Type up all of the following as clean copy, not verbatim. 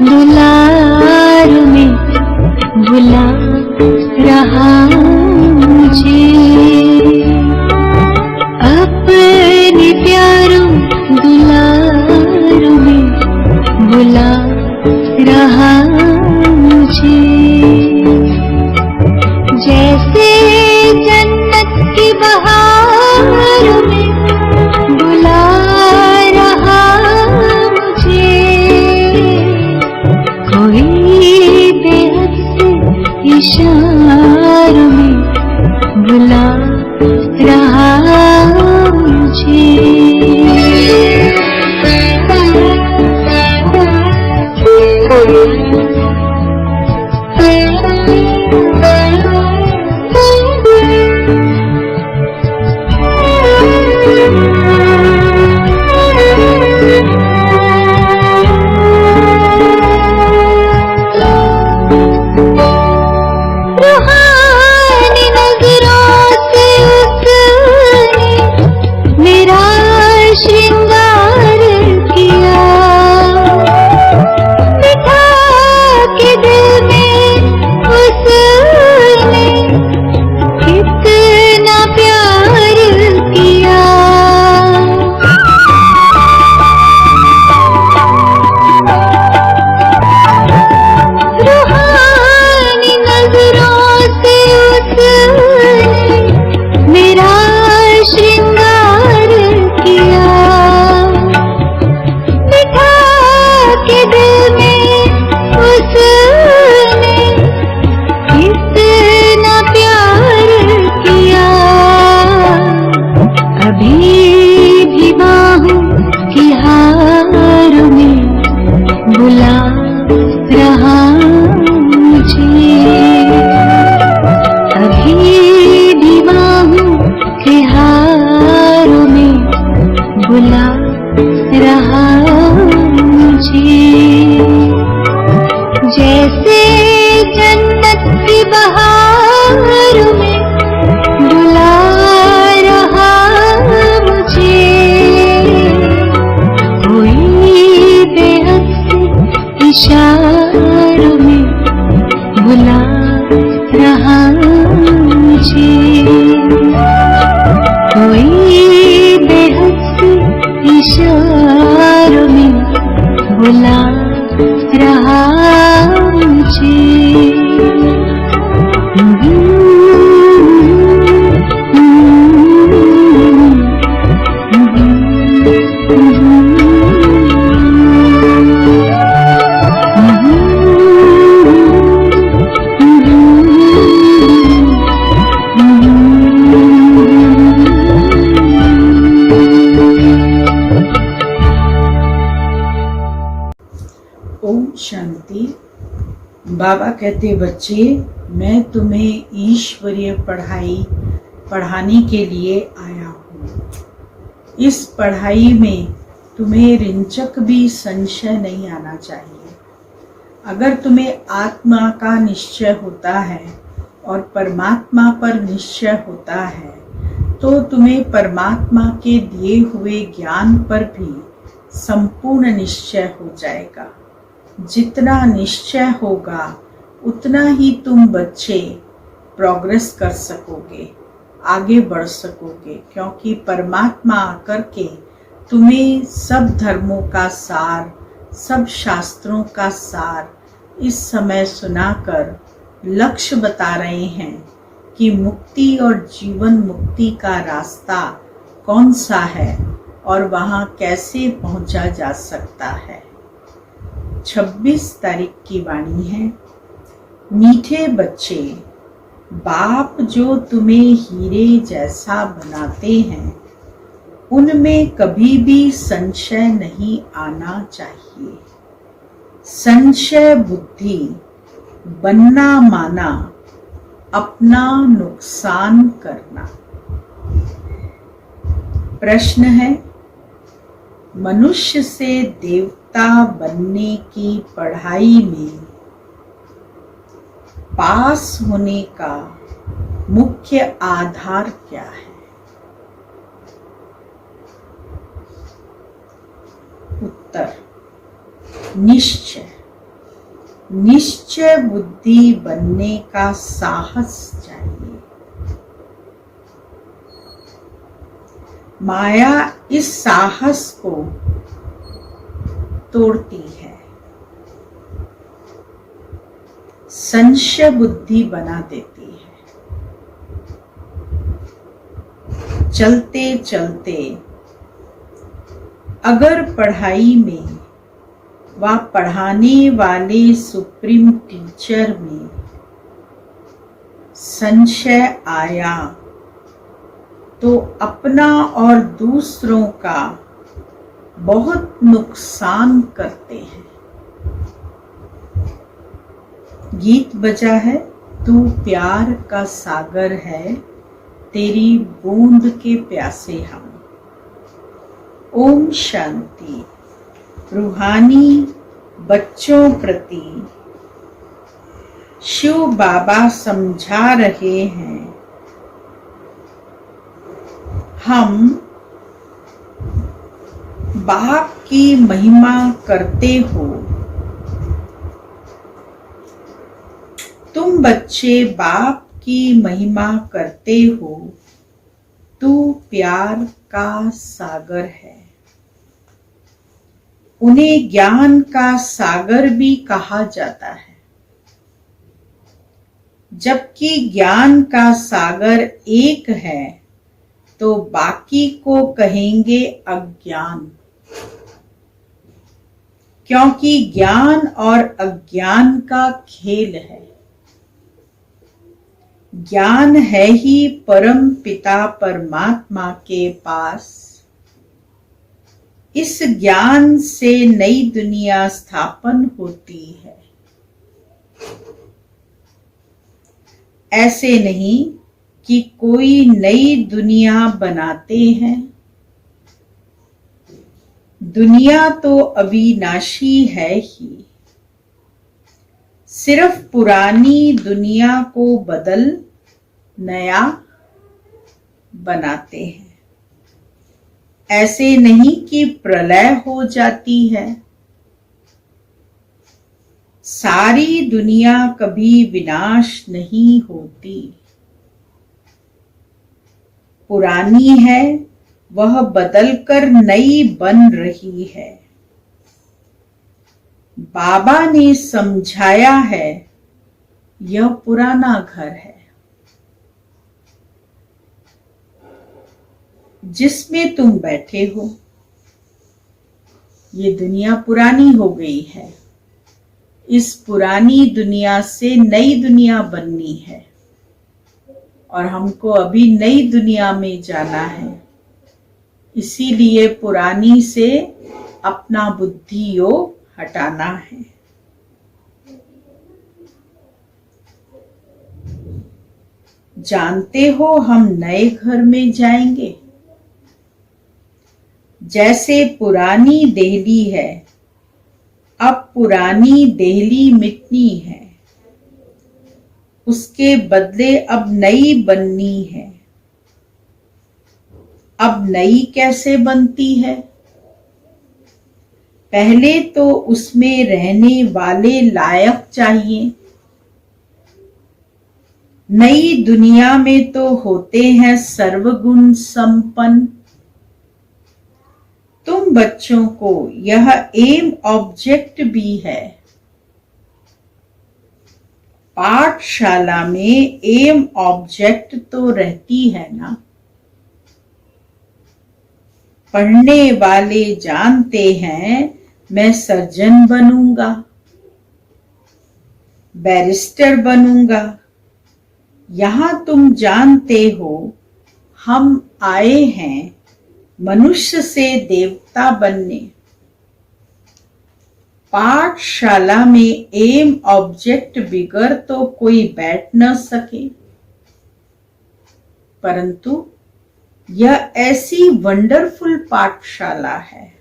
दुलार में बुला रहा मुझे। अपने प्यारों दुलार में बुला रहा मुझे। जैसे जन्नत की बहार में बुला रहा मुझे। कोई बेहद से इशारों में बुला रहा मुझे। रूहानी नजरों से उसने मेरा श्रृंगार किया। बिठा के दिल में उसने कितना प्यार किया। रूहानी नजरों से उसने मेरा श्रृंगार किया। बिठा के दिल में उसने कितना प्यार किया। अभी भी बाहों की हार में बुला रहा मुझे। अभी भी बाहों के हारों में बुला रहा मुझे। जैसे जन्नत की बहार में बुला रहा मुझे। कोई बेहद से इशारों में बुला रहा मुझे। कोई बेहद से इशारों में बुला रहा मुझे। ओम शांति। बाबा कहते, बच्चे मैं तुम्हें ईश्वरीय पढ़ाई पढ़ाने के लिए आया हूँ। इस पढ़ाई में तुम्हें रिंचक भी संशय नहीं आना चाहिए। अगर तुम्हें आत्मा का निश्चय होता है और परमात्मा पर निश्चय होता है तो तुम्हें परमात्मा के दिए हुए ज्ञान पर भी संपूर्ण निश्चय हो जाएगा। जितना निश्चय होगा उतना ही तुम बच्चे प्रोग्रेस कर सकोगे, आगे बढ़ सकोगे, क्योंकि परमात्मा आकर के तुम्हें सब धर्मों का सार, सब शास्त्रों का सार इस समय सुनाकर लक्ष्य बता रहे हैं कि मुक्ति और जीवन मुक्ति का रास्ता कौन सा है और वहाँ कैसे पहुँचा जा सकता है। 26 तारीख की वाणी है। मीठे बच्चे, बाप जो तुम्हें हीरे जैसा बनाते हैं उनमें कभी भी संशय नहीं आना चाहिए। संशय बुद्धि, बनना माना, अपना नुकसान करना। प्रश्न है, मनुष्य से देवता बनने की पढ़ाई में पास होने का मुख्य आधार क्या है? उत्तर, निश्चय। निश्चय बुद्धि बनने का साहस चाहिए। माया इस साहस को तोड़ती है, संशय बुद्धि बना देती है। चलते चलते अगर पढ़ाई में व पढ़ाने वाले सुप्रीम टीचर में संशय आया तो अपना और दूसरों का बहुत नुकसान करते हैं। गीत बजा है, तू प्यार का सागर है, तेरी बूंद के प्यासे हम। ओम शांति। रूहानी बच्चों प्रति शिव बाबा समझा रहे हैं, हम बाप की महिमा करते हो। तुम बच्चे बाप की महिमा करते हो। तू प्यार का सागर है। उन्हें ज्ञान का सागर भी कहा जाता है, जबकि ज्ञान का सागर एक है तो बाकी को कहेंगे अज्ञान, क्योंकि ज्ञान और अज्ञान का खेल है। ज्ञान है ही परम पिता परमात्मा के पास। इस ज्ञान से नई दुनिया स्थापन होती है। ऐसे नहीं कि कोई नई दुनिया बनाते हैं। दुनिया तो अविनाशी है ही, सिर्फ पुरानी दुनिया को बदल नया बनाते हैं। ऐसे नहीं कि प्रलय हो जाती है। सारी दुनिया कभी विनाश नहीं होती। पुरानी है वह बदलकर नई बन रही है। बाबा ने समझाया है, यह पुराना घर है जिसमें तुम बैठे हो। ये दुनिया पुरानी हो गई है। इस पुरानी दुनिया से नई दुनिया बननी है और हमको अभी नई दुनिया में जाना है। इसीलिए पुरानी से अपना बुद्धि योग हटाना है। जानते हो हम नए घर में जाएंगे। जैसे पुरानी देहली है, अब पुरानी देहली मिटनी है, उसके बदले अब नई बननी है। अब नई कैसे बनती है? पहले तो उसमें रहने वाले लायक चाहिए। नई दुनिया में तो होते हैं सर्वगुण संपन्न। तुम बच्चों को यह एम ऑब्जेक्ट भी है। पाठशाला में एम ऑब्जेक्ट तो रहती है ना। पढ़ने वाले जानते हैं मैं सर्जन बनूंगा, बैरिस्टर बनूंगा। यहां तुम जानते हो हम आए हैं मनुष्य से देवता बनने। पाठशाला में एम ऑब्जेक्ट बिगर तो कोई बैठ न सके, परंतु यह ऐसी वंडरफुल पाठशाला है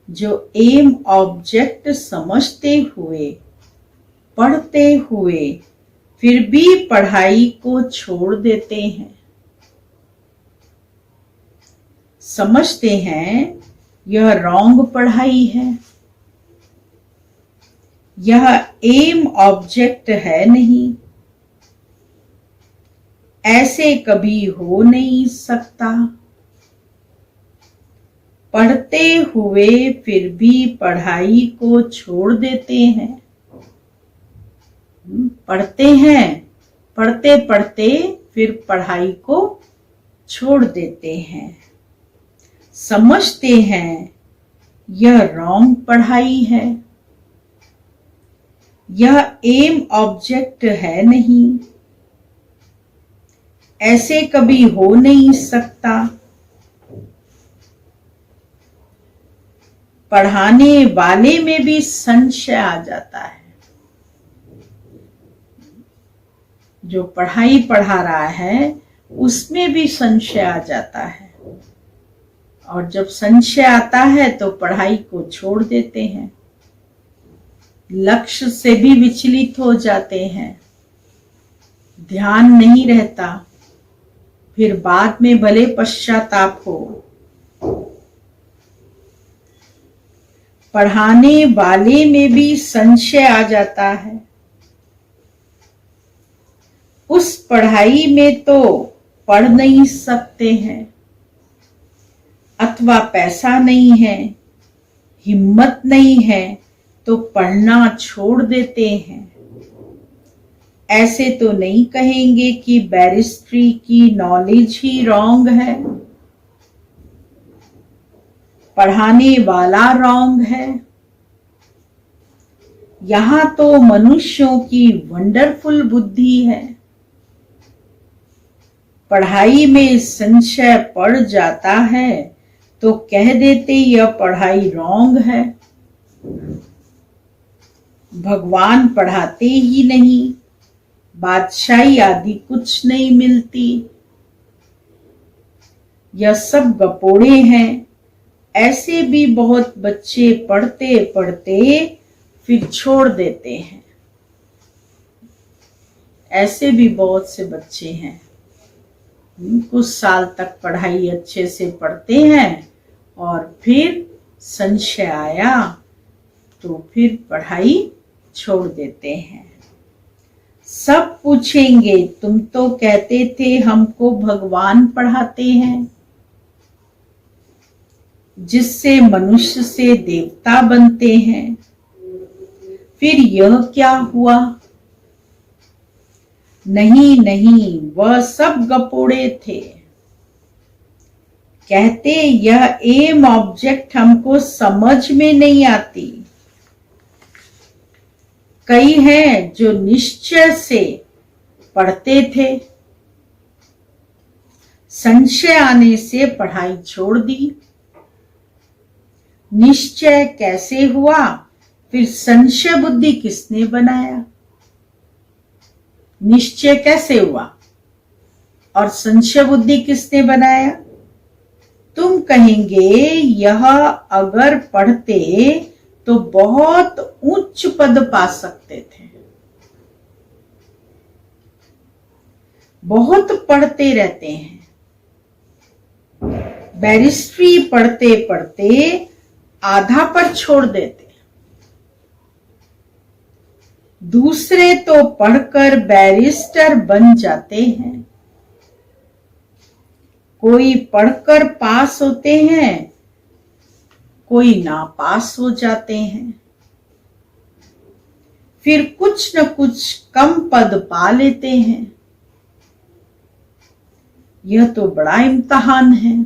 जो एम ऑब्जेक्ट समझते हुए, पढ़ते हुए फिर भी पढ़ाई को छोड़ देते हैं। समझते हैं यह रॉन्ग पढ़ाई है। यह एम ऑब्जेक्ट है नहीं, ऐसे कभी हो नहीं सकता। पढ़ते हुए फिर भी पढ़ाई को छोड़ देते हैं। पढ़ते हैं, पढ़ते पढ़ते फिर पढ़ाई को छोड़ देते हैं। समझते हैं यह रॉन्ग पढ़ाई है, यह एम ऑब्जेक्ट है नहीं, ऐसे कभी हो नहीं सकता। पढ़ाने वाले में भी संशय आ जाता है। जो पढ़ाई पढ़ा रहा है उसमें भी संशय आ जाता है, और जब संशय आता है तो पढ़ाई को छोड़ देते हैं, लक्ष्य से भी विचलित हो जाते हैं, ध्यान नहीं रहता, फिर बाद में भले पश्चाताप हो। पढ़ाने वाले में भी संशय आ जाता है। उस पढ़ाई में तो पढ़ नहीं सकते हैं, अथवा पैसा नहीं है, हिम्मत नहीं है, तो पढ़ना छोड़ देते हैं। ऐसे तो नहीं कहेंगे कि बैरिस्ट्री की नॉलेज ही रॉन्ग है, पढ़ाने वाला रॉन्ग है। यहां तो मनुष्यों की वंडरफुल बुद्धि है। पढ़ाई में संशय पड़ जाता है तो कह देते यह पढ़ाई रॉन्ग है। भगवान पढ़ाते ही नहीं, बादशाही आदि कुछ नहीं मिलती, यह सब गपोड़े हैं। ऐसे भी बहुत बच्चे पढ़ते पढ़ते फिर छोड़ देते हैं। ऐसे भी बहुत से बच्चे हैं, कुछ साल तक पढ़ाई अच्छे से पढ़ते हैं और फिर संशय आया तो फिर पढ़ाई छोड़ देते हैं। सब पूछेंगे तुम तो कहते थे हमको भगवान पढ़ाते हैं, जिससे मनुष्य से देवता बनते हैं, फिर यह क्या हुआ? नहीं नहीं, वह सब गपोड़े थे। कहते यह एम ऑब्जेक्ट हमको समझ में नहीं आती। कई हैं जो निश्चय से पढ़ते थे, संशय आने से पढ़ाई छोड़ दी। निश्चय कैसे हुआ? फिर संशय बुद्धि किसने बनाया? निश्चय कैसे हुआ और संशय बुद्धि किसने बनाया? तुम कहेंगे यह अगर पढ़ते तो बहुत उच्च पद पा सकते थे। बहुत पढ़ते रहते हैं, बैरिस्ट्री पढ़ते पढ़ते आधा पर छोड़ देते। दूसरे तो पढ़कर बैरिस्टर बन जाते हैं, कोई पढ़कर पास होते हैं, कोई नापास हो जाते हैं, फिर कुछ न कुछ कम पद पा लेते हैं। यह तो बड़ा इम्तिहान है,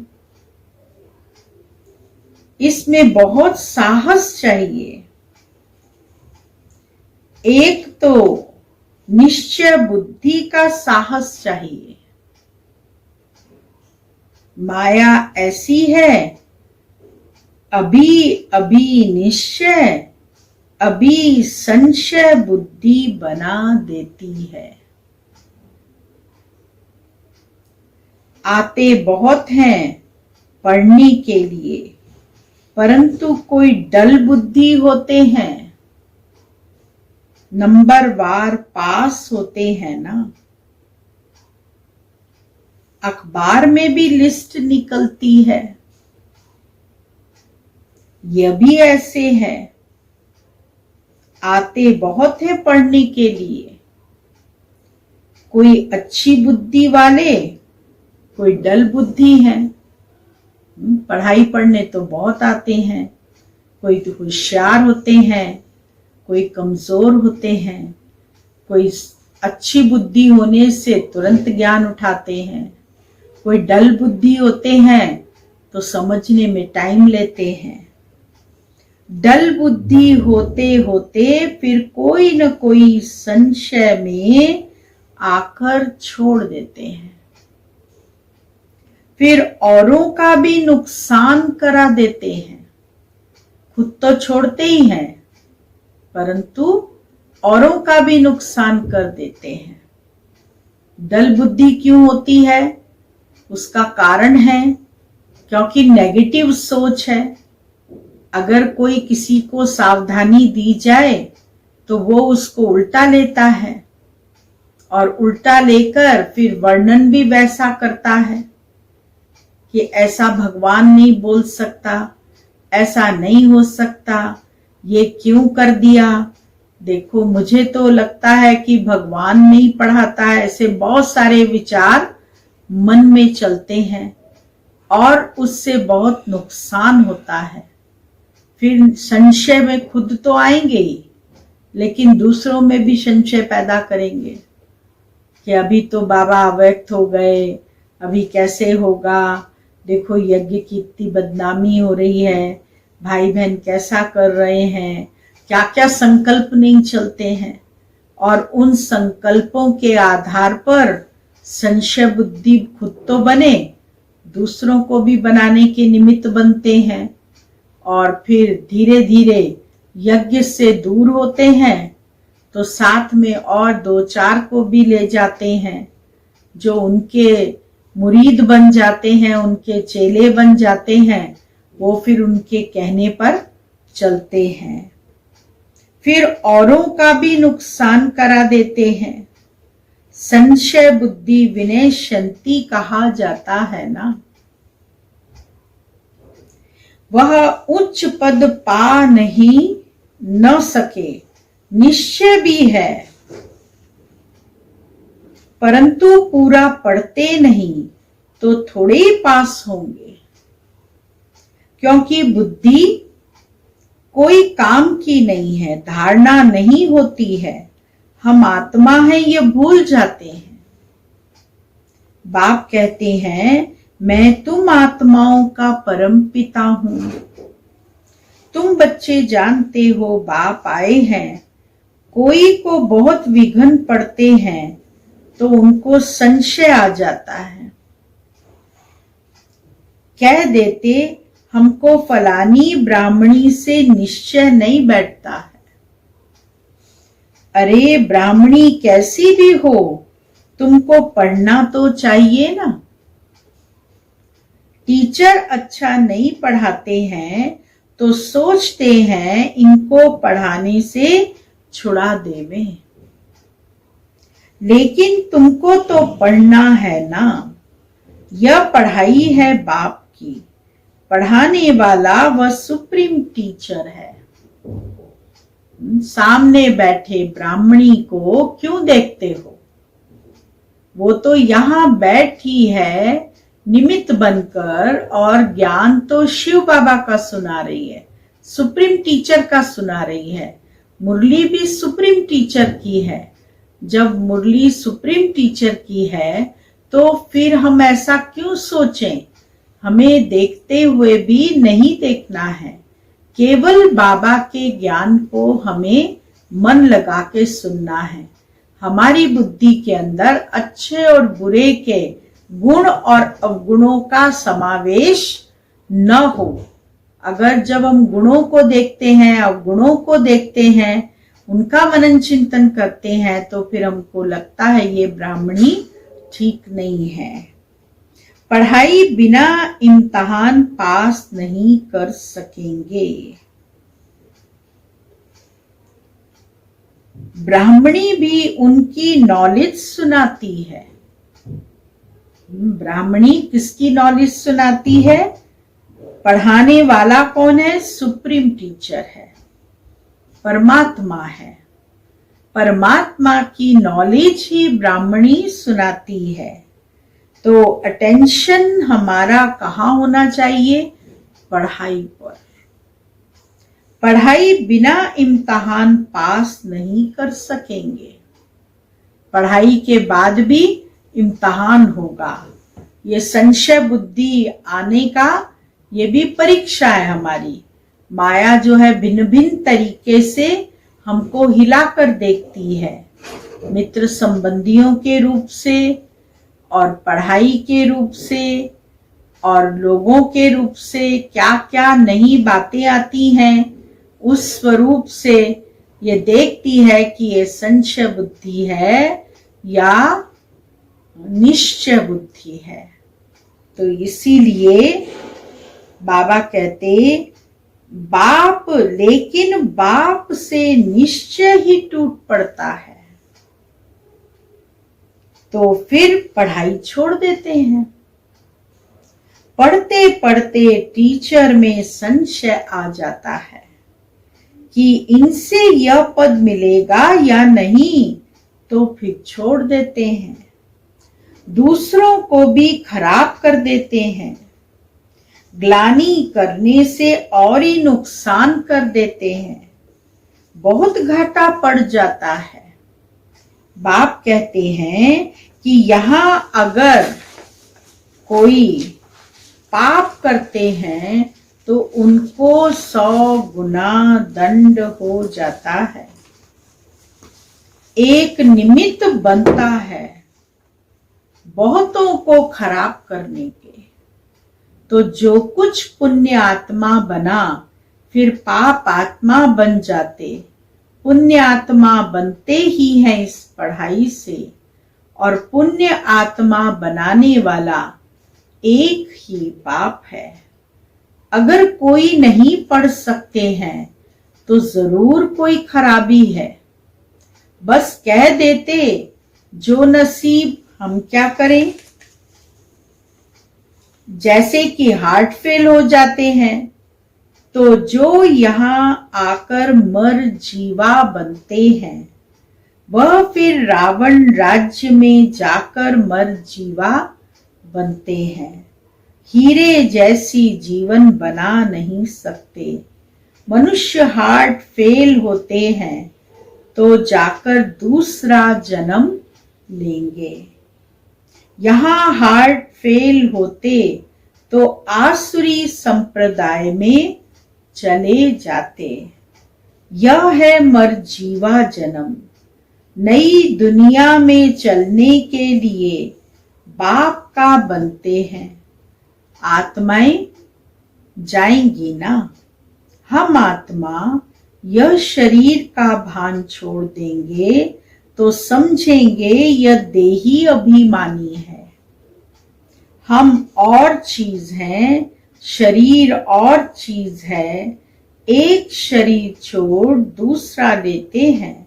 इसमें बहुत साहस चाहिए। एक तो निश्चय बुद्धि का साहस चाहिए। माया ऐसी है, अभी अभी निश्चय, अभी संशय बुद्धि बना देती है। आते बहुत हैं पढ़ने के लिए, परंतु कोई डल बुद्धि होते हैं, नंबर वार पास होते हैं ना। अखबार में भी लिस्ट निकलती है, यह भी ऐसे है। आते बहुत है पढ़ने के लिए, कोई अच्छी बुद्धि वाले, कोई डल बुद्धि है। पढ़ाई पढ़ने तो बहुत आते हैं, कोई तो होशियार होते हैं, कोई कमजोर होते हैं, कोई अच्छी बुद्धि होने से तुरंत ज्ञान उठाते हैं, कोई डल बुद्धि होते हैं तो समझने में टाइम लेते हैं। डल बुद्धि होते होते फिर कोई न कोई संशय में आकर छोड़ देते हैं, फिर औरों का भी नुकसान करा देते हैं। खुद तो छोड़ते ही हैं परंतु औरों का भी नुकसान कर देते हैं। डल बुद्धि क्यों होती है? उसका कारण है क्योंकि नेगेटिव सोच है। अगर कोई किसी को सावधानी दी जाए तो वो उसको उल्टा लेता है और उल्टा लेकर फिर वर्णन भी वैसा करता है कि ऐसा भगवान नहीं बोल सकता, ऐसा नहीं हो सकता, ये क्यों कर दिया। देखो मुझे तो लगता है कि भगवान नहीं पढ़ाता है। ऐसे बहुत सारे विचार मन में चलते हैं और उससे बहुत नुकसान होता है। फिर संशय में खुद तो आएंगे ही लेकिन दूसरों में भी संशय पैदा करेंगे कि अभी तो बाबा अव्यक्त हो गए, अभी कैसे होगा, देखो यज्ञ की इतनी बदनामी हो रही है, भाई बहन कैसा कर रहे हैं, क्या क्या संकल्प नहीं चलते हैं और उन संकल्पों के आधार पर संशय बुद्धि खुद तो बने, दूसरों को भी बनाने के निमित्त बनते हैं और फिर धीरे धीरे यज्ञ से दूर होते हैं तो साथ में और 2-4 को भी ले जाते हैं जो उनके मुरीद बन जाते हैं, उनके चेले बन जाते हैं। वो फिर उनके कहने पर चलते हैं, फिर औरों का भी नुकसान करा देते हैं। संशय बुद्धि विनय शंति कहा जाता है ना। वह उच्च पद पा नहीं न सके, निश्चय भी है, परंतु पूरा पढ़ते नहीं तो थोड़े ही पास होंगे, क्योंकि बुद्धि कोई काम की नहीं है, धारणा नहीं होती है, हम आत्मा हैं ये भूल जाते हैं। बाप कहते हैं मैं तुम आत्माओं का परम पिता हूं। तुम बच्चे जानते हो बाप आए हैं, कोई को बहुत विघ्न पड़ते हैं तो उनको संशय आ जाता है, कह देते हमको फलानी ब्राह्मणी से निश्चय नहीं बैठता है। अरे ब्राह्मणी कैसी भी हो तुमको पढ़ना तो चाहिए ना। टीचर अच्छा नहीं पढ़ाते हैं तो सोचते हैं इनको पढ़ाने से छुड़ा देवे, लेकिन तुमको तो पढ़ना है ना। यह पढ़ाई है बाप की, पढ़ाने वाला वह सुप्रीम टीचर है। सामने बैठे ब्राह्मणी को क्यों देखते हो? वो तो यहाँ बैठी है निमित्त बनकर और ज्ञान तो शिव बाबा का सुना रही है, सुप्रीम टीचर का सुना रही है। मुरली भी सुप्रीम टीचर की है। जब मुरली सुप्रीम टीचर की है तो फिर हम ऐसा क्यों सोचें? हमें देखते हुए भी नहीं देखना है, केवल बाबा के ज्ञान को हमें मन लगा के सुनना है। हमारी बुद्धि के अंदर अच्छे और बुरे के गुण और अवगुणों का समावेश न हो। अगर जब हम गुणों को देखते हैं, अवगुणों को देखते हैं, उनका मनन चिंतन करते हैं तो फिर हमको लगता है ये ब्राह्मणी ठीक नहीं है। पढ़ाई बिना इम्तिहान पास नहीं कर सकेंगे। ब्राह्मणी भी उनकी नॉलेज सुनाती है। ब्राह्मणी किसकी नॉलेज सुनाती है? पढ़ाने वाला कौन है? सुप्रीम टीचर है। परमात्मा है। परमात्मा की नॉलेज ही ब्राह्मणी सुनाती है। तो अटेंशन हमारा कहाँ होना चाहिए? पढ़ाई पर। पढ़ाई बिना इम्तिहान पास नहीं कर सकेंगे। पढ़ाई के बाद भी इम्तिहान होगा। ये संशय बुद्धि आने का ये भी परीक्षा है हमारी। माया जो है भिन्न भिन्न तरीके से हमको हिलाकर देखती है, मित्र संबंधियों के रूप से और पढ़ाई के रूप से और लोगों के रूप से। क्या क्या नई बातें आती हैं, उस स्वरूप से ये देखती है कि ये संशय बुद्धि है या निश्चय बुद्धि है। तो इसीलिए बाबा कहते बाप, लेकिन बाप से निश्चय ही टूट पड़ता है, तो फिर पढ़ाई छोड़ देते हैं। पढ़ते पढ़ते टीचर में संशय आ जाता है कि इनसे यह पद मिलेगा या नहीं, तो फिर छोड़ देते हैं। दूसरों को भी खराब कर देते हैं। ग्लानि करने से और ही नुकसान कर देते हैं। बहुत घाटा पड़ जाता है। बाप कहते हैं कि यहाँ अगर कोई पाप करते हैं तो उनको 100 गुना दंड हो जाता है। एक निमित्त बनता है बहुतों को खराब करने के। तो जो कुछ पुण्य आत्मा बना फिर पाप आत्मा बन जाते। पुण्य आत्मा बनते ही हैं इस पढ़ाई से, और पुण्य आत्मा बनाने वाला एक ही बाप है। अगर कोई नहीं पढ़ सकते हैं तो जरूर कोई खराबी है। बस कह देते जो नसीब, हम क्या करें। जैसे कि हार्ट फेल हो जाते हैं तो जो यहाँ आकर मर जीवा बनते हैं वह फिर रावण राज्य में जाकर मर जीवा बनते हैं। हीरे जैसी जीवन बना नहीं सकते। मनुष्य हार्ट फेल होते हैं तो जाकर दूसरा जन्म लेंगे। यहाँ हार्ट फेल होते तो आसुरी संप्रदाय में चले जाते। यह है मरजीवा जन्म। नई दुनिया में चलने के लिए बाप का बनते हैं। आत्माएं जाएंगी ना। हम आत्मा यह शरीर का भान छोड़ देंगे तो समझेंगे यह देही अभिमानी है। हम और चीज हैं, शरीर और चीज है। एक शरीर छोड़ दूसरा लेते हैं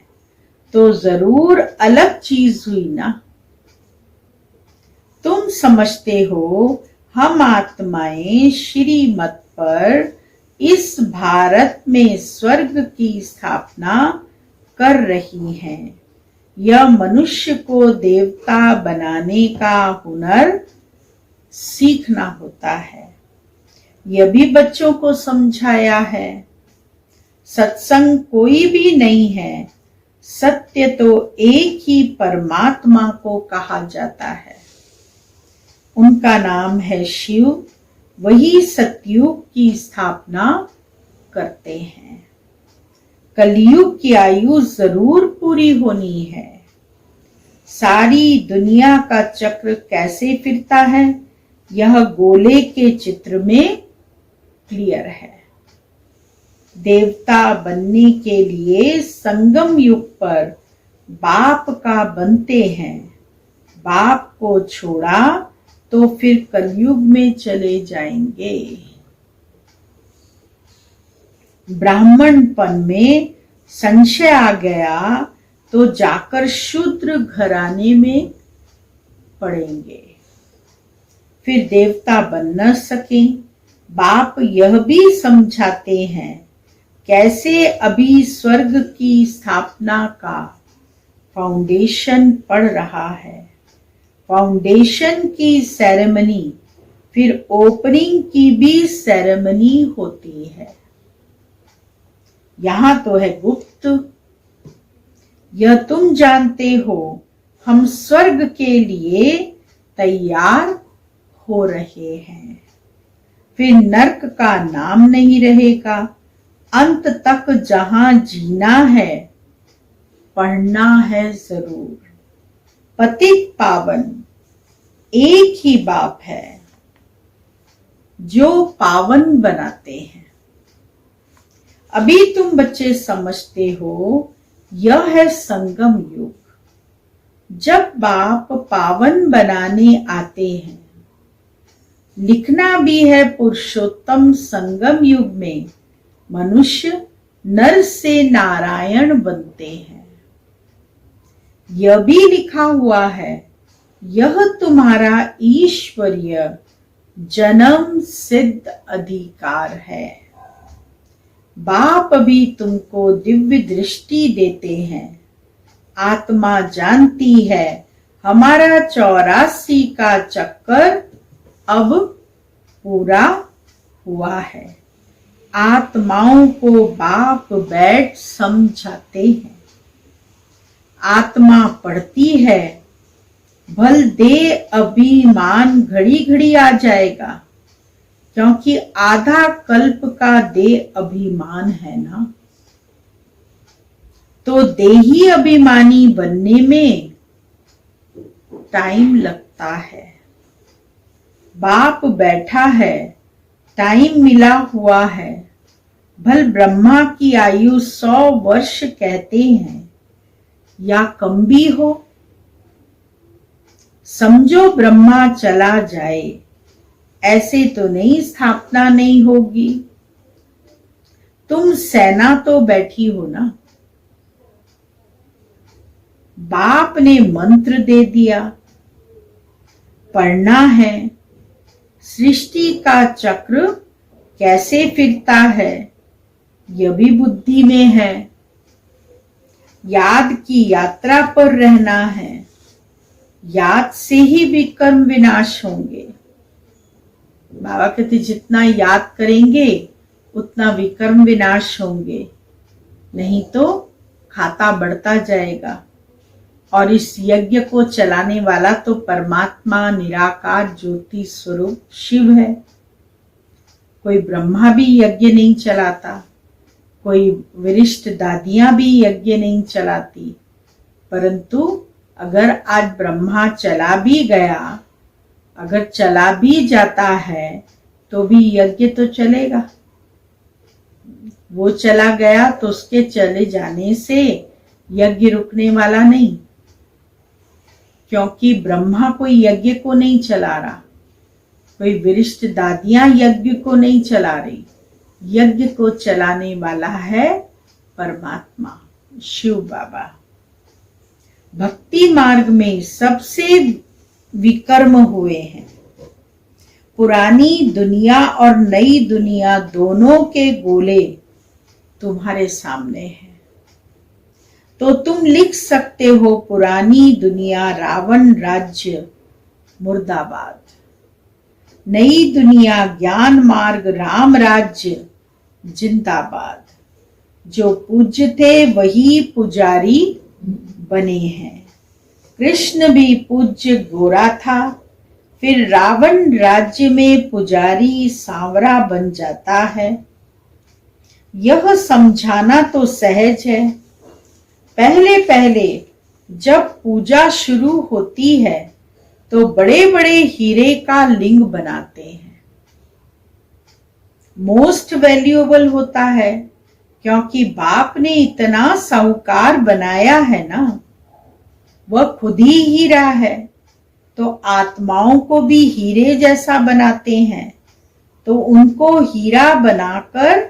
तो जरूर अलग चीज हुई ना। तुम समझते हो हम आत्माएं श्रीमत पर इस भारत में स्वर्ग की स्थापना कर रही हैं। यह मनुष्य को देवता बनाने का हुनर सीखना होता है। यह भी बच्चों को समझाया है। सत्संग कोई भी नहीं है। सत्य तो एक ही परमात्मा को कहा जाता है। उनका नाम है शिव। वही सतयुग की स्थापना करते हैं। कलयुग की आयु जरूर पूरी होनी है। सारी दुनिया का चक्र कैसे फिरता है यह गोले के चित्र में क्लियर है। देवता बनने के लिए संगम युग पर बाप का बनते हैं। बाप को छोड़ा तो फिर कलयुग में चले जाएंगे। ब्राह्मणपन में संशय आ गया तो जाकर शूद्र घराने में पड़ेंगे। फिर देवता बन न सके। बाप यह भी समझाते हैं कैसे अभी स्वर्ग की स्थापना का फाउंडेशन पड़ रहा है। फाउंडेशन की सेरेमनी फिर ओपनिंग की भी सेरेमनी होती है। यहां तो है गुप्त। यह तुम जानते हो, हम स्वर्ग के लिए तैयार हो रहे हैं। फिर नर्क का नाम नहीं रहेगा। अंत तक जहां जीना है, पढ़ना है जरूर। पतित पावन एक ही बाप है जो पावन बनाते हैं। अभी तुम बच्चे समझते हो, यह है संगम युग, जब बाप पावन बनाने आते हैं। लिखना भी है पुरुषोत्तम संगम युग में मनुष्य नर से नारायण बनते हैं। यह भी लिखा हुआ है, यह तुम्हारा ईश्वरीय जन्म सिद्ध अधिकार है। बाप भी तुमको दिव्य दृष्टि देते हैं। आत्मा जानती है, हमारा 84 का चक्कर अब पूरा हुआ है। आत्माओं को बाप बैठ समझाते हैं। आत्मा पढ़ती है, भल दे अभिमान घड़ी घड़ी आ जाएगा, क्योंकि आधा कल्प का दे अभिमान है ना। तो देही अभिमानी बनने में टाइम लगता है। बाप बैठा है, टाइम मिला हुआ है। भल ब्रह्मा की आयु 100 वर्ष कहते हैं, या कम भी हो। समझो ब्रह्मा चला जाए, ऐसे तो नहीं स्थापना नहीं होगी। तुम सेना तो बैठी हो ना। बाप ने मंत्र दे दिया, पढ़ना है। सृष्टि का चक्र कैसे फिरता है, यह भी बुद्धि में है। याद की यात्रा पर रहना है। याद से ही विकर्म विनाश होंगे। बाबा कहते जितना याद करेंगे उतना विकर्म विनाश होंगे, नहीं तो खाता बढ़ता जाएगा। और इस यज्ञ को चलाने वाला तो परमात्मा निराकार ज्योति स्वरूप शिव है। कोई ब्रह्मा भी यज्ञ नहीं चलाता, कोई वरिष्ठ दादियां भी यज्ञ नहीं चलाती। परंतु अगर आज ब्रह्मा चला भी गया, अगर चला भी जाता है, तो भी यज्ञ तो चलेगा। वो चला गया तो उसके चले जाने से यज्ञ रुकने वाला नहीं, क्योंकि ब्रह्मा कोई यज्ञ को नहीं चला रहा, कोई वरिष्ठ दादियां यज्ञ को नहीं चला रही। यज्ञ को चलाने वाला है परमात्मा शिव बाबा। भक्ति मार्ग में सबसे विकर्म हुए हैं। पुरानी दुनिया और नई दुनिया दोनों के गोले तुम्हारे सामने हैं। तो तुम लिख सकते हो, पुरानी दुनिया रावण राज्य मुर्दाबाद, नई दुनिया ज्ञान मार्ग राम राज्य जिंदाबाद। जो पूज्य थे वही पुजारी बने हैं। कृष्ण भी पूज्य गोरा था, फिर रावण राज्य में पुजारी सांवरा बन जाता है। यह समझाना तो सहज है। पहले पहले जब पूजा शुरू होती है तो बड़े बड़े हीरे का लिंग बनाते हैं। मोस्ट वैल्यूएबल होता है, क्योंकि बाप ने इतना साहूकार बनाया है ना, वह खुद ही हीरा है। तो आत्माओं को भी हीरे जैसा बनाते हैं, तो उनको हीरा बनाकर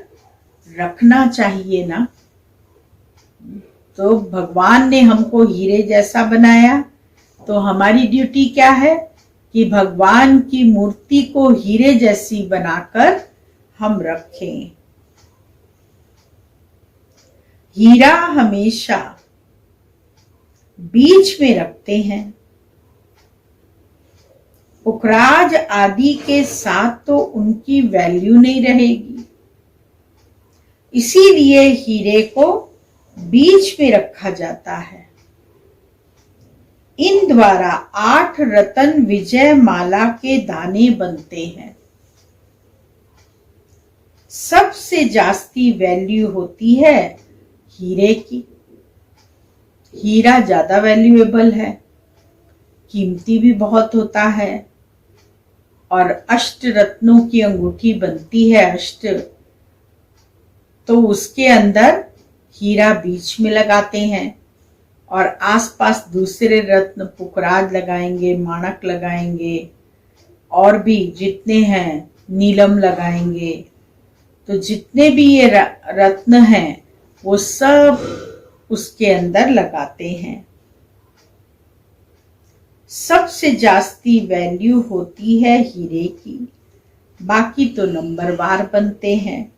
रखना चाहिए ना। तो भगवान ने हमको हीरे जैसा बनाया, तो हमारी ड्यूटी क्या है कि भगवान की मूर्ति को हीरे जैसी बनाकर हम रखें। हीरा हमेशा बीच में रखते हैं। पुखराज आदि के साथ तो उनकी वैल्यू नहीं रहेगी, इसीलिए हीरे को बीच में रखा जाता है। इन द्वारा 8 रतन विजय माला के दाने बनते हैं। सबसे जास्ती वैल्यू होती है हीरे की। हीरा ज्यादा वैल्यूएबल है, कीमती भी बहुत होता है। और अष्ट रत्नों की अंगूठी बनती है अष्ट, तो उसके अंदर हीरा बीच में लगाते हैं और आसपास दूसरे रत्न पुखराज लगाएंगे, माणक लगाएंगे और भी जितने हैं नीलम लगाएंगे। तो जितने भी ये रत्न हैं वो सब उसके अंदर लगाते हैं। सबसे जास्ती वैल्यू होती है हीरे की, बाकी तो नंबरवार बनते हैं।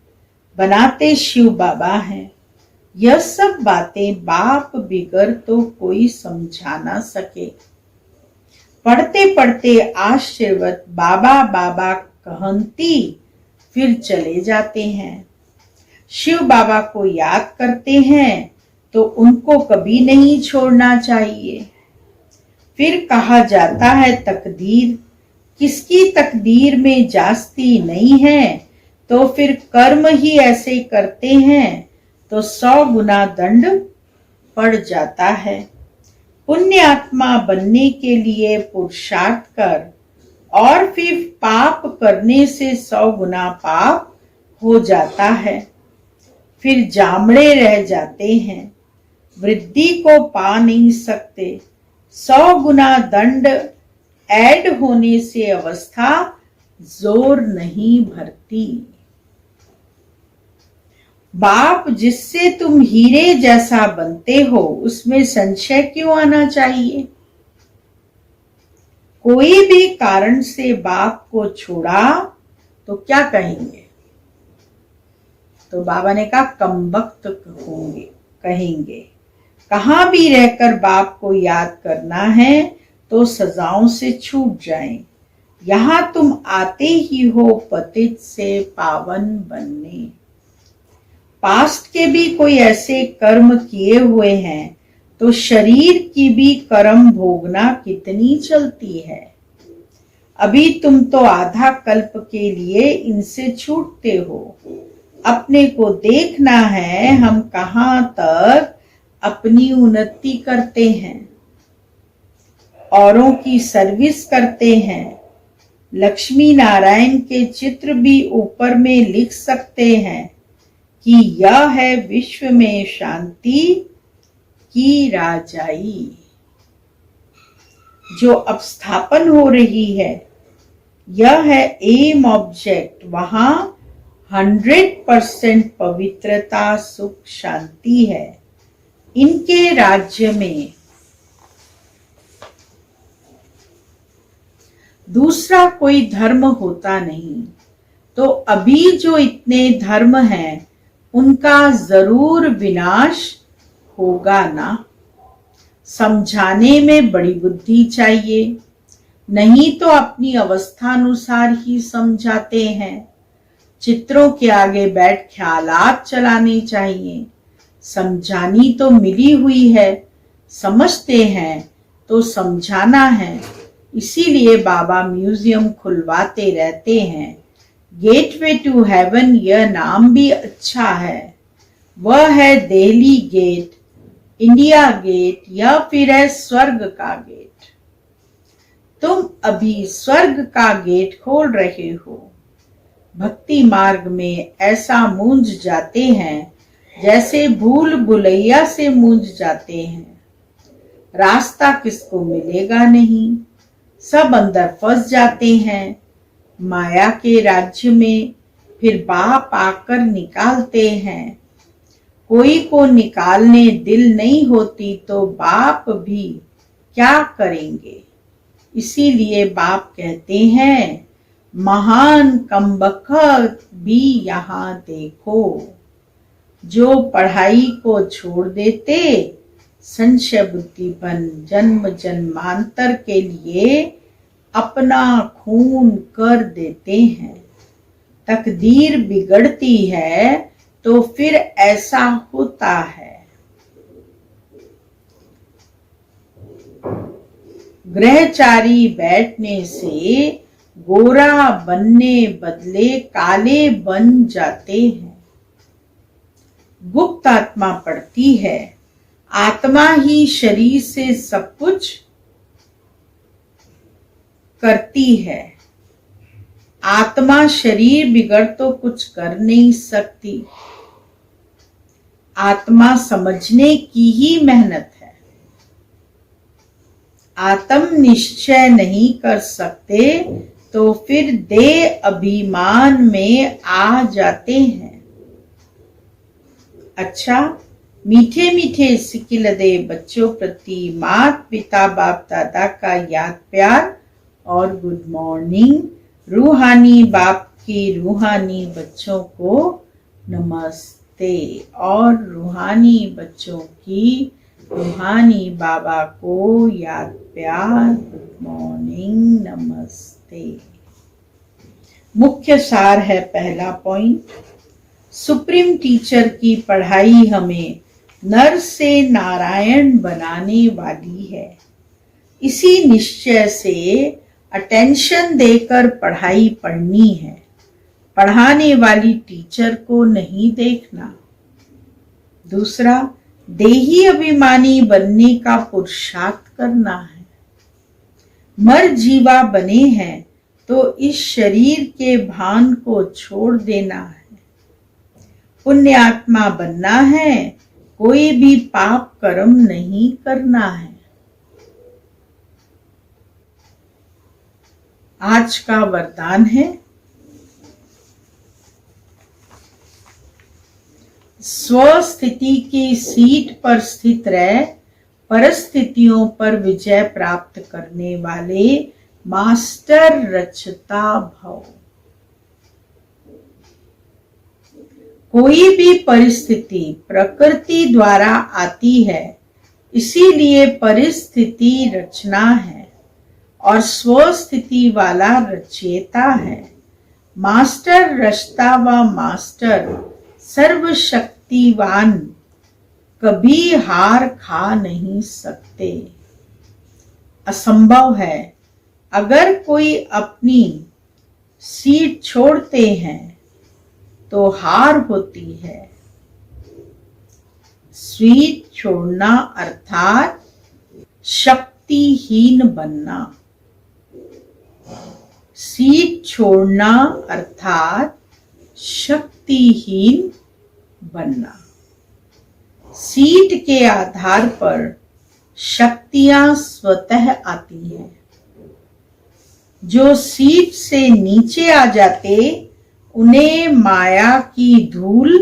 बनाते शिव बाबा हैं। यह सब बातें बाप बिगर तो कोई समझा ना सके। पढ़ते पढ़ते आशीर्वाद बाबा बाबा कहती फिर चले जाते हैं। शिव बाबा को याद करते हैं तो उनको कभी नहीं छोड़ना चाहिए। फिर कहा जाता है तकदीर, किसकी तकदीर में जास्ती नहीं है तो फिर कर्म ही ऐसे करते हैं तो 100 गुना दंड पड़ जाता है। पुण्य आत्मा बनने के लिए पुरुषार्थ कर और फिर पाप करने से 100 गुना पाप हो जाता है। फिर जामड़े रह जाते हैं, वृद्धि को पा नहीं सकते। 100 गुना दंड ऐड होने से अवस्था जोर नहीं भरती। बाप जिससे तुम हीरे जैसा बनते हो उसमें संशय क्यों आना चाहिए। कोई भी कारण से बाप को छोड़ा तो क्या कहेंगे, तो बाबा ने कहा कमबख्त होंगे, कहेंगे। कहां भी रहकर बाप को याद करना है तो सजाओं से छूट जाएं। यहां तुम आते ही हो पतित से पावन बनने। पास्ट के भी कोई ऐसे कर्म किए हुए हैं तो शरीर की भी कर्म भोगना कितनी चलती है। अभी तुम तो आधा कल्प के लिए इनसे छूटते हो। अपने को देखना है हम कहां तक अपनी उन्नति करते हैं, औरों की सर्विस करते हैं। लक्ष्मी नारायण के चित्र भी ऊपर में लिख सकते हैं कि यह है विश्व में शांति की राजाई। जो अब स्थापन हो रही है यह है एम ऑब्जेक्ट। वहां 100% पवित्रता सुख शांति है। इनके राज्य में दूसरा कोई धर्म होता नहीं। तो अभी जो इतने धर्म हैं उनका जरूर विनाश होगा ना। समझाने में बड़ी बुद्धि चाहिए, नहीं तो अपनी अवस्था अनुसार ही समझाते हैं। चित्रों के आगे बैठ ख्यालात चलाने चाहिए। समझानी तो मिली हुई है, समझते हैं तो समझाना है। इसीलिए बाबा म्यूजियम खुलवाते रहते हैं। गेटवे टू हेवन यह नाम भी अच्छा है। वह है दिल्ली गेट, इंडिया गेट या फिर है स्वर्ग का गेट। तुम अभी स्वर्ग का गेट खोल रहे हो। भक्ति मार्ग में ऐसा मूंझ जाते हैं जैसे भूल भुलैया से मूंझ जाते हैं। रास्ता किसको मिलेगा नहीं, सब अंदर फंस जाते हैं माया के राज्य में। फिर बाप आकर निकालते हैं। कोई को निकालने दिल नहीं होती तो बाप भी क्या करेंगे। इसीलिए बाप कहते हैं महान कमबख्त भी यहां देखो। जो पढ़ाई को छोड़ देते संशय बुद्धि बन जन्म जन्मांतर के लिए अपना खून कर देते हैं। तकदीर बिगड़ती है तो फिर ऐसा होता है। ग्रहचारी बैठने से गोरा बनने बदले काले बन जाते हैं। गुप्त आत्मा पढ़ती है, आत्मा ही शरीर से सब कुछ करती है। आत्मा शरीर बिगड़ तो कुछ कर नहीं सकती। आत्मा समझने की ही मेहनत है। आत्म निश्चय नहीं कर सकते तो फिर देह अभिमान में आ जाते हैं। अच्छा, मीठे मीठे सिकिलदे बच्चों प्रति माता पिता बाप दादा का याद प्यार और गुड मॉर्निंग। रूहानी बाप की रूहानी बच्चों को नमस्ते और रूहानी बच्चों की रूहानी बाबा को याद प्यार गुड मॉर्निंग नमस्ते। मुख्य सार है पहला पॉइंट, सुप्रीम टीचर की पढ़ाई हमें नर से नारायण बनाने वाली है। इसी निश्चय से अटेंशन देकर पढ़ाई पढ़नी है। पढ़ाने वाली टीचर को नहीं देखना। दूसरा, देही अभिमानी बनने का पुरुषार्थ करना है। मर जीवा बने हैं तो इस शरीर के भान को छोड़ देना है। पुण्य आत्मा बनना है, कोई भी पाप कर्म नहीं करना है। आज का वरदान है, स्वस्थिति की सीट पर स्थित रह परिस्थितियों पर विजय प्राप्त करने वाले मास्टर रचता भव। कोई भी परिस्थिति प्रकृति द्वारा आती है, इसीलिए परिस्थिति रचना है और स्वस्थिति वाला रचयिता है। मास्टर रचता व मास्टर सर्वशक्तिवान कभी हार खा नहीं सकते। असंभव है। अगर कोई अपनी सीट छोड़ते हैं तो हार होती है। सीट छोड़ना अर्थात शक्तिहीन बनना। सीट छोड़ना अर्थात शक्तिहीन बनना। सीट के आधार पर शक्तियां स्वतः आती हैं। जो सीट से नीचे आ जाते उन्हें माया की धूल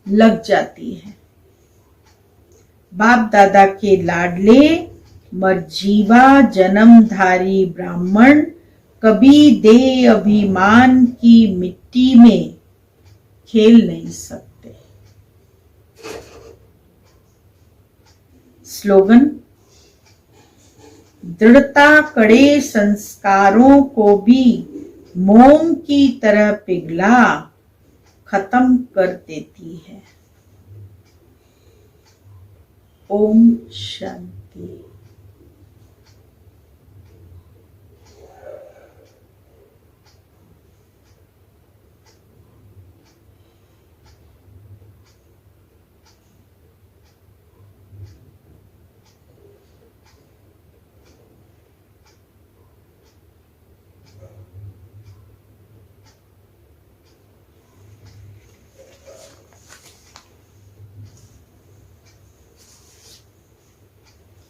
लग जाती है। बाप दादा के लाडले मरजीवा जन्मधारी ब्राह्मण कभी देह अभिमान की मिट्टी में खेल नहीं सकते। स्लोगन, दृढ़ता कड़े संस्कारों को भी मोम की तरह पिघला खत्म कर देती है। ओम शांति।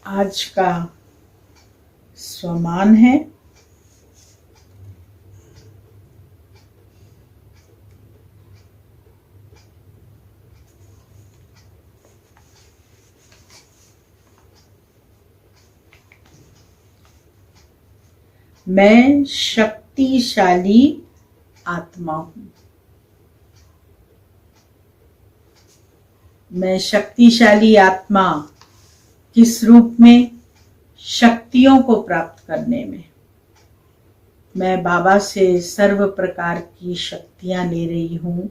आज का स्वमान है, मैं शक्तिशाली आत्मा हूं। मैं शक्तिशाली आत्मा किस रूप में? शक्तियों को प्राप्त करने में। मैं बाबा से सर्व प्रकार की शक्तियां ले रही हूँ।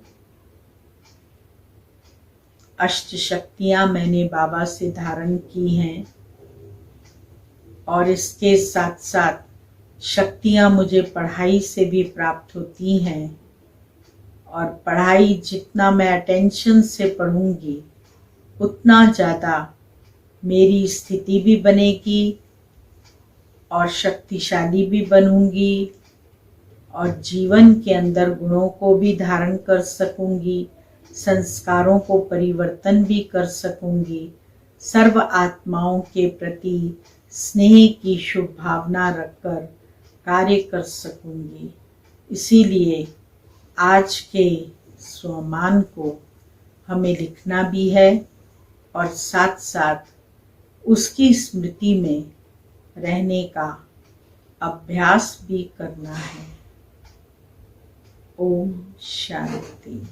अष्ट शक्तियां मैंने बाबा से धारण की हैं और इसके साथ साथ शक्तियां मुझे पढ़ाई से भी प्राप्त होती हैं और पढ़ाई जितना मैं अटेंशन से पढ़ूंगी उतना ज़्यादा मेरी स्थिति भी बनेगी और शक्तिशाली भी बनूंगी और जीवन के अंदर गुणों को भी धारण कर सकूंगी, संस्कारों को परिवर्तन भी कर सकूंगी, सर्व आत्माओं के प्रति स्नेह की शुभ भावना रखकर कार्य कर सकूंगी। इसीलिए आज के स्वमान को हमें लिखना भी है और साथ साथ उसकी स्मृति में रहने का अभ्यास भी करना है। ओम शांति।